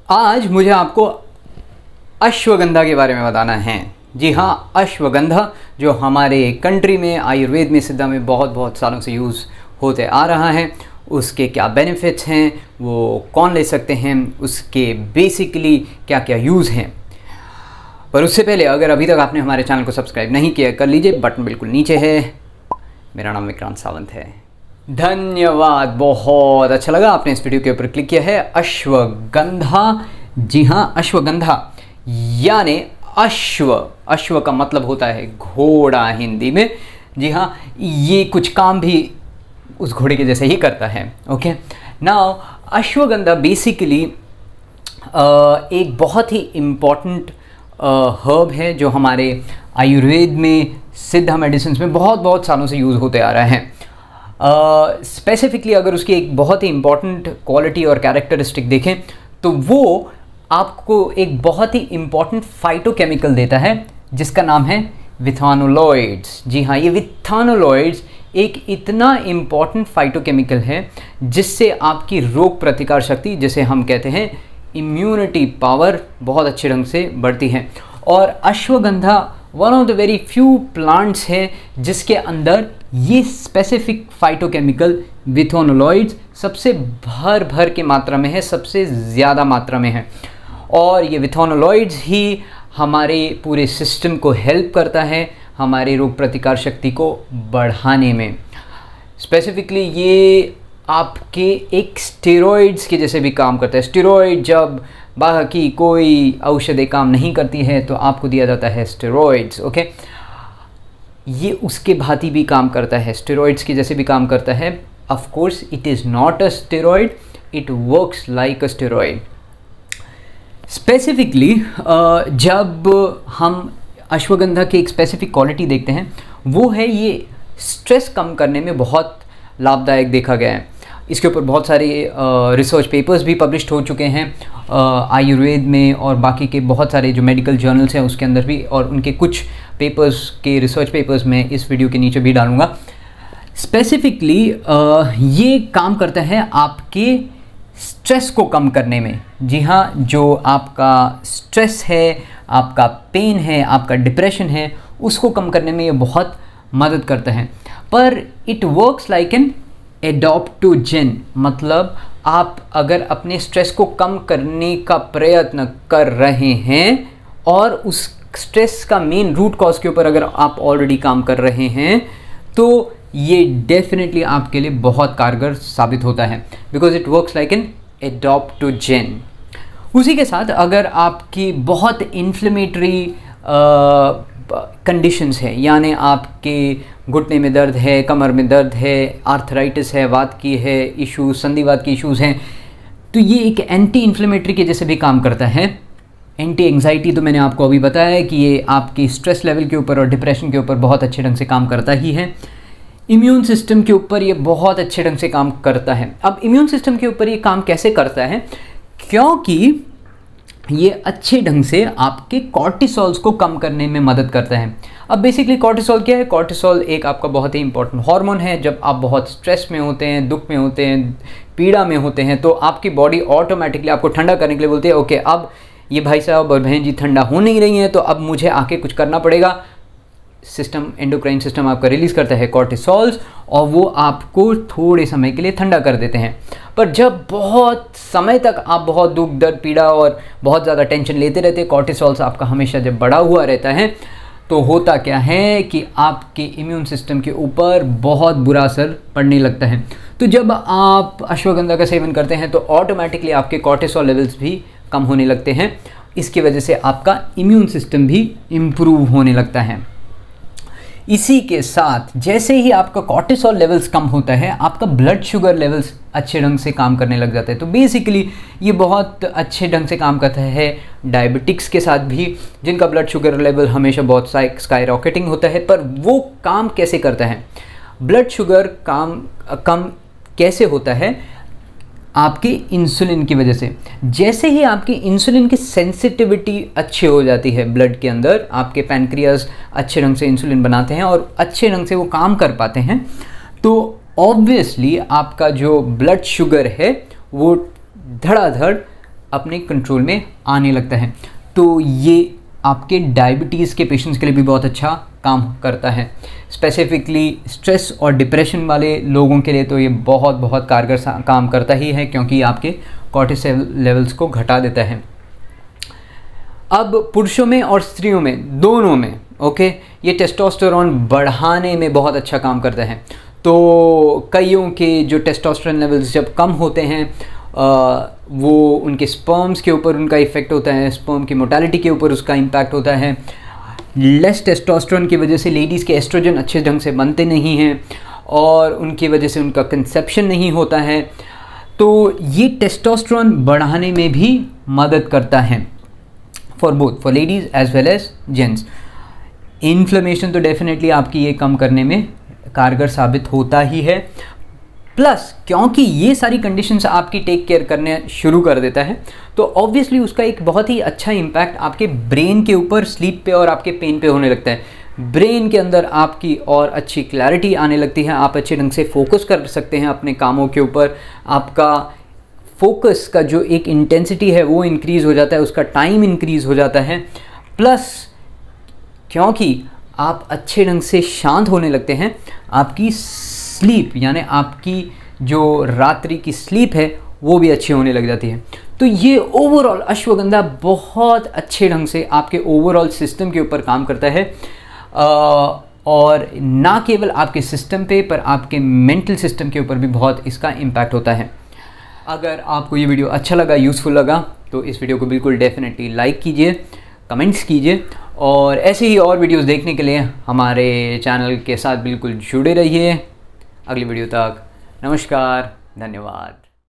आज मुझे आपको अश्वगंधा के बारे में बताना है। जी हाँ, अश्वगंधा जो हमारे कंट्री में आयुर्वेद में सिद्धा में बहुत सालों से यूज़ होते आ रहा है, उसके क्या बेनिफिट्स हैं, वो कौन ले सकते हैं, उसके बेसिकली क्या क्या यूज़ हैं। पर उससे पहले अगर अभी तक आपने हमारे चैनल को सब्सक्राइब नहीं किया कर लीजिए, बटन बिल्कुल नीचे है। मेरा नाम विक्रांत सावंत है। धन्यवाद, बहुत अच्छा लगा आपने इस वीडियो के ऊपर क्लिक किया है। अश्वगंधा, जी हाँ अश्वगंधा यानी अश्व का मतलब होता है घोड़ा हिंदी में। जी हाँ, ये कुछ काम भी उस घोड़े के जैसे ही करता है। ओके, नाउ अश्वगंधा बेसिकली एक बहुत ही इम्पॉर्टेंट हर्ब है जो हमारे आयुर्वेद में सिद्धा मेडिसिन में बहुत सालों से यूज़ होते आ रहा है। स्पेसिफिकली अगर उसकी एक बहुत ही इम्पॉर्टेंट क्वालिटी और कैरेक्टरिस्टिक देखें तो वो आपको एक बहुत ही इम्पॉर्टेंट फाइटोकेमिकल देता है जिसका नाम है विथानोलॉइड्स। जी हाँ, ये विथानोलॉइड्स एक इतना इम्पॉर्टेंट फाइटोकेमिकल है जिससे आपकी रोग प्रतिकार शक्ति, जिसे हम कहते हैं इम्यूनिटी पावर, बहुत अच्छे ढंग से बढ़ती है। और ashwagandha one of the very few plants है जिसके अंदर ये स्पेसिफिक फाइटोकेमिकल विथानोलॉइड्स सबसे भर के मात्रा में है, सबसे ज़्यादा मात्रा में है। और ये विथानोलॉइड्स ही हमारे पूरे सिस्टम को हेल्प करता है हमारे रोग प्रतिकार शक्ति को बढ़ाने में। स्पेसिफिकली ये आपके एक स्टेरॉइड्स के जैसे भी काम करता है। स्टेरॉइड जब बाकी कोई औषधि काम नहीं करती है तो आपको दिया जाता है स्टेरॉइड्स। ओके, ये उसके भांति भी काम करता है, स्टेरॉइड्स के जैसे भी काम करता है। Of course it is not a steroid, it works like a steroid. Specifically जब हम अश्वगंधा की एक स्पेसिफिक क्वालिटी देखते हैं वो है ये स्ट्रेस कम करने में बहुत लाभदायक देखा गया है। इसके ऊपर बहुत सारे रिसर्च पेपर्स भी पब्लिश्ड हो चुके हैं आयुर्वेद में, और बाकी के बहुत सारे जो मेडिकल जर्नल्स हैं उसके अंदर भी, और उनके कुछ पेपर्स के रिसर्च पेपर्स मैं इस वीडियो के नीचे भी डालूँगा। स्पेसिफिकली ये काम करता है आपके स्ट्रेस को कम करने में। जी हाँ, जो आपका स्ट्रेस है, आपका पेन है, आपका डिप्रेशन है, उसको कम करने में ये बहुत मदद करता है। पर इट वर्क्स लाइक एन एडॉप्टोजेन, मतलब आप अगर अपने स्ट्रेस को कम करने का प्रयत्न कर रहे हैं और उस स्ट्रेस का मेन रूट कॉज के ऊपर अगर आप ऑलरेडी काम कर रहे हैं तो ये डेफिनेटली आपके लिए बहुत कारगर साबित होता है, because it works like an adaptogen. उसी के साथ अगर आपकी बहुत इन्फ्लेमेटरी कंडीशंस है, यानी आपके घुटने में दर्द है, कमर में दर्द है, आर्थराइटिस है, वात की है इश्यूज, संधिवात की इश्यूज़ हैं, तो ये एक एंटी इन्फ्लेमेटरी के जैसे भी काम करता है। एंटी एंग्जाइटी तो मैंने आपको अभी बताया है कि ये आपकी स्ट्रेस लेवल के ऊपर और डिप्रेशन के ऊपर बहुत अच्छे ढंग से काम करता ही है। इम्यून सिस्टम के ऊपर ये बहुत अच्छे ढंग से काम करता है। अब इम्यून सिस्टम के ऊपर ये काम कैसे करता है, क्योंकि ये अच्छे ढंग से आपके कॉर्टिसोल्स को कम करने में मदद करता है। अब बेसिकली कॉर्टिसोल क्या है? कॉर्टिसोल एक आपका बहुत ही इंपॉर्टेंट हार्मोन है। जब आप बहुत स्ट्रेस में होते हैं, दुख में होते हैं, पीड़ा में होते हैं, तो आपकी बॉडी ऑटोमेटिकली आपको ठंडा करने के लिए बोलती है, ओके अब ये भाई साहब और बहन जी ठंडा हो नहीं रही हैं, तो अब मुझे आके कुछ करना पड़ेगा। सिस्टम, एंडोक्राइन सिस्टम आपका रिलीज़ करता है कॉर्टिसोल्स, और वो आपको थोड़े समय के लिए ठंडा कर देते हैं। पर जब बहुत समय तक आप बहुत दुख, दर्द, पीड़ा और बहुत ज़्यादा टेंशन लेते रहते, कॉर्टिसोल्स आपका हमेशा जब बढ़ा हुआ रहता है, तो होता क्या है कि आपके इम्यून सिस्टम के ऊपर बहुत बुरा असर पड़ने लगता है। तो जब आप अश्वगंधा का सेवन करते हैं तो ऑटोमेटिकली आपके कॉर्टिसोल लेवल्स भी कम होने लगते हैं। इसकी वजह से आपका इम्यून सिस्टम भी इम्प्रूव होने लगता है। इसी के साथ जैसे ही आपका कॉर्टिसोल लेवल्स कम होता है, आपका ब्लड शुगर लेवल्स अच्छे ढंग से काम करने लग जाते हैं। तो बेसिकली ये बहुत अच्छे ढंग से काम करता है डायबिटिक्स के साथ भी, जिनका ब्लड शुगर लेवल हमेशा बहुत स्काई रॉकेटिंग होता है। पर वो काम कैसे करता है? ब्लड शुगर कम कैसे होता है? आपके इंसुलिन की वजह से। जैसे ही आपकी इंसुलिन की सेंसिटिविटी अच्छी हो जाती है ब्लड के अंदर, आपके पैनक्रियाज अच्छे ढंग से इंसुलिन बनाते हैं और अच्छे ढंग से वो काम कर पाते हैं, तो ऑब्वियसली आपका जो ब्लड शुगर है वो धड़ाधड़ अपने कंट्रोल में आने लगता है। तो ये आपके डायबिटीज़ के पेशेंट्स के लिए भी बहुत अच्छा काम करता है। स्पेसिफिकली स्ट्रेस और डिप्रेशन वाले लोगों के लिए तो ये बहुत बहुत कारगर काम करता ही है, क्योंकि आपके कॉर्टिसोल लेवल्स को घटा देता है। अब पुरुषों में और स्त्रियों में दोनों में ये टेस्टोस्टेरोन बढ़ाने में बहुत अच्छा काम करता है। तो कईयों के जो टेस्टोस्टेरोन लेवल्स जब कम होते हैं वो उनके स्पर्म्स के ऊपर उनका इफ़ेक्ट होता है, स्पर्म की मोर्टेलिटी के ऊपर उसका इम्पैक्ट होता है। लेस टेस्टोस्टेरोन की वजह से लेडीज़ के एस्ट्रोजन अच्छे ढंग से बनते नहीं हैं और उनकी वजह से उनका कंसेप्शन नहीं होता है। तो ये टेस्टोस्टेरोन बढ़ाने में भी मदद करता है for both, for ladies as well as gents. Inflammation तो डेफिनेटली आपकी ये कम करने में कारगर साबित होता ही है। प्लस क्योंकि ये सारी कंडीशंस आपकी टेक केयर करने शुरू कर देता है, तो ऑब्वियसली उसका एक बहुत ही अच्छा इम्पैक्ट आपके ब्रेन के ऊपर, स्लीप पे और आपके पेन पे होने लगता है। ब्रेन के अंदर आपकी और अच्छी क्लैरिटी आने लगती है, आप अच्छे ढंग से फोकस कर सकते हैं अपने कामों के ऊपर, आपका फोकस का जो एक इंटेंसिटी है वो इंक्रीज़ हो जाता है, उसका टाइम इंक्रीज़ हो जाता है। प्लस क्योंकि आप अच्छे ढंग से शांत होने लगते हैं, आपकी स्लीप यानी आपकी जो रात्रि की स्लीप है वो भी अच्छी होने लग जाती है। तो ये ओवरऑल अश्वगंधा बहुत अच्छे ढंग से आपके ओवरऑल सिस्टम के ऊपर काम करता है, और ना केवल आपके सिस्टम पे पर आपके मेंटल सिस्टम के ऊपर भी बहुत इसका इम्पैक्ट होता है। अगर आपको ये वीडियो अच्छा लगा, यूज़फुल लगा, तो इस वीडियो को बिल्कुल डेफिनेटली लाइक कीजिए, कमेंट्स कीजिए, और ऐसे ही और वीडियोस देखने के लिए हमारे चैनल के साथ बिल्कुल जुड़े रहिए। अगली वीडियो तक नमस्कार, धन्यवाद।